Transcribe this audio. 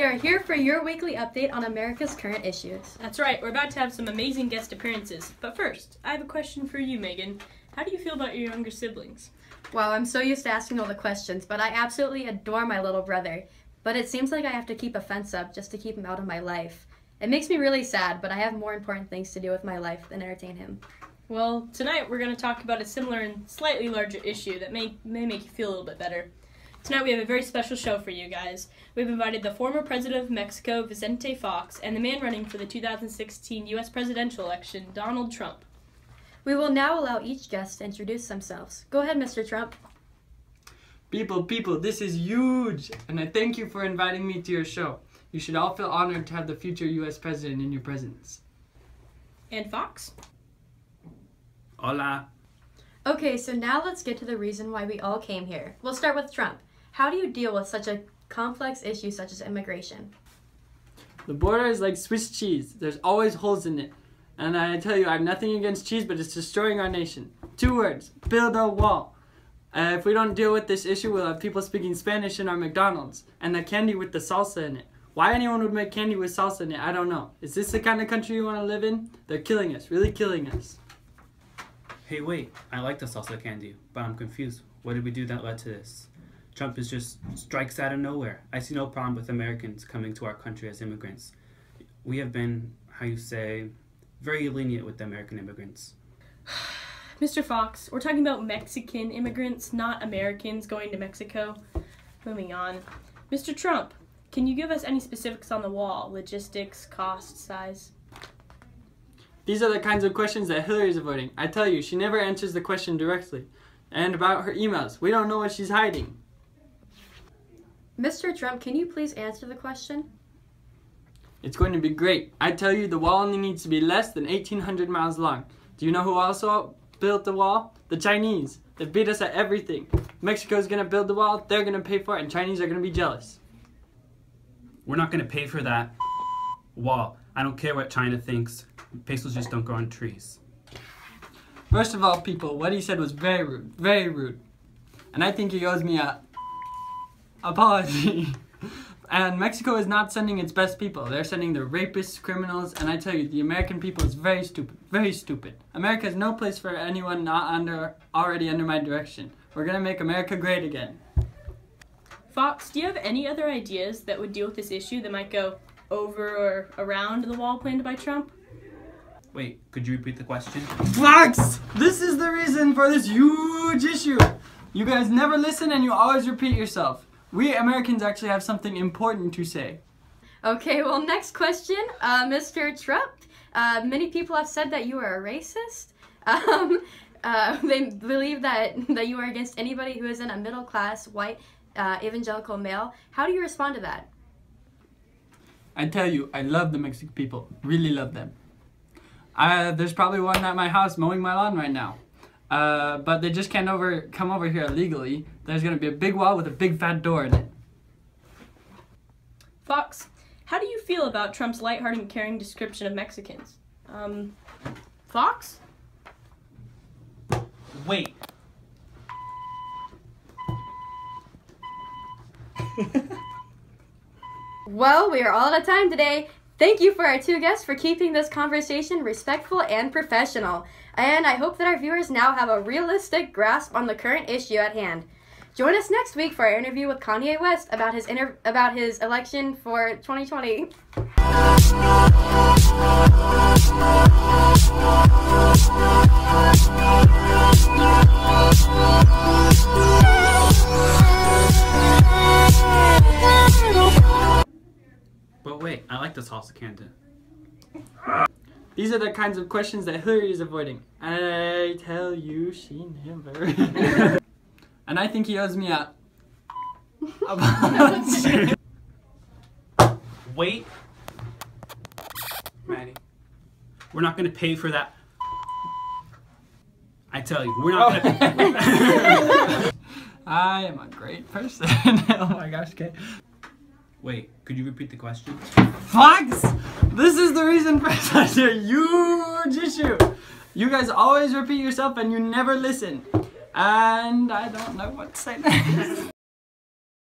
We are here for your weekly update on America's current issues. That's right, we're about to have some amazing guest appearances. But first, I have a question for you, Megan. How do you feel about your younger siblings? Wow, I'm so used to asking all the questions, but I absolutely adore my little brother. But it seems like I have to keep a fence up just to keep him out of my life. It makes me really sad, but I have more important things to do with my life than entertain him. Well, tonight we're going to talk about a similar and slightly larger issue that may make you feel a little bit better. Tonight we have a very special show for you guys. We've invited the former president of Mexico, Vicente Fox, and the man running for the 2016 U.S. presidential election, Donald Trump. We will now allow each guest to introduce themselves. Go ahead, Mr. Trump. People, this is huge, and I thank you for inviting me to your show. You should all feel honored to have the future U.S. president in your presence. And Fox? Hola. Okay, so now let's get to the reason why we all came here. We'll start with Trump. How do you deal with such a complex issue such as immigration? The border is like Swiss cheese. There's always holes in it. And I tell you, I have nothing against cheese, but it's destroying our nation. 2 words, build a wall. If we don't deal with this issue, we'll have people speaking Spanish in our McDonald's. And the candy with the salsa in it. Why anyone would make candy with salsa in it, I don't know. Is this the kind of country you want to live in? They're killing us, really killing us. Hey, wait, I like the salsa candy, but I'm confused. What did we do that led to this? Trump is just strikes out of nowhere. I see no problem with Americans coming to our country as immigrants. We have been, how you say, very lenient with the American immigrants. Mr. Fox, we're talking about Mexican immigrants, not Americans going to Mexico. Moving on. Mr. Trump, can you give us any specifics on the wall? Logistics, cost, size? These are the kinds of questions that Hillary's avoiding. I tell you, she never answers the question directly. And about her emails, we don't know what she's hiding. Mr. Trump, can you please answer the question? It's going to be great. I tell you, the wall only needs to be less than 1,800 miles long. Do you know who also built the wall? The Chinese. They beat us at everything. Mexico's going to build the wall, they're going to pay for it, and Chinese are going to be jealous. We're not going to pay for that wall. I don't care what China thinks. Pesos just don't grow on trees. First of all, people, what he said was very rude. Very rude. And I think he owes me a apology. And Mexico is not sending its best people. They're sending the rapists, criminals, and I tell you, the American people is very stupid. Very stupid. America has no place for anyone not already under my direction. We're gonna make America great again. Fox, do you have any other ideas that would deal with this issue that might go over or around the wall planned by Trump? Wait, could you repeat the question? Fox! This is the reason for this huge issue. You guys never listen and you always repeat yourself. We Americans actually have something important to say. Okay, well, next question, Mr. Trump. Many people have said that you are a racist. They believe that you are against anybody who isn't a middle-class, white, evangelical male. How do you respond to that? I tell you, I love the Mexican people. Really love them. There's probably one at my house mowing my lawn right now. But they just can't come over here illegally. There's going to be a big wall with a big fat door in it. Fox, how do you feel about Trump's lighthearted and caring description of Mexicans? Fox? Wait. Well, we are all out of time today. Thank you for our 2 guests for keeping this conversation respectful and professional. And I hope that our viewers now have a realistic grasp on the current issue at hand. Join us next week for our interview with Kanye West about his election for 2020. But wait, I like the salsa candy. These are the kinds of questions that Hillary is avoiding. I tell you, she never. And I think he owes me a apology. Wait. Maddie. We're not going to pay for that. I tell you, we're not going to pay. I am a great person. Oh my gosh, okay. Wait, could you repeat the question? Fox! This is the reason for such a huge issue. You guys always repeat yourself and you never listen. And I don't know what to say next.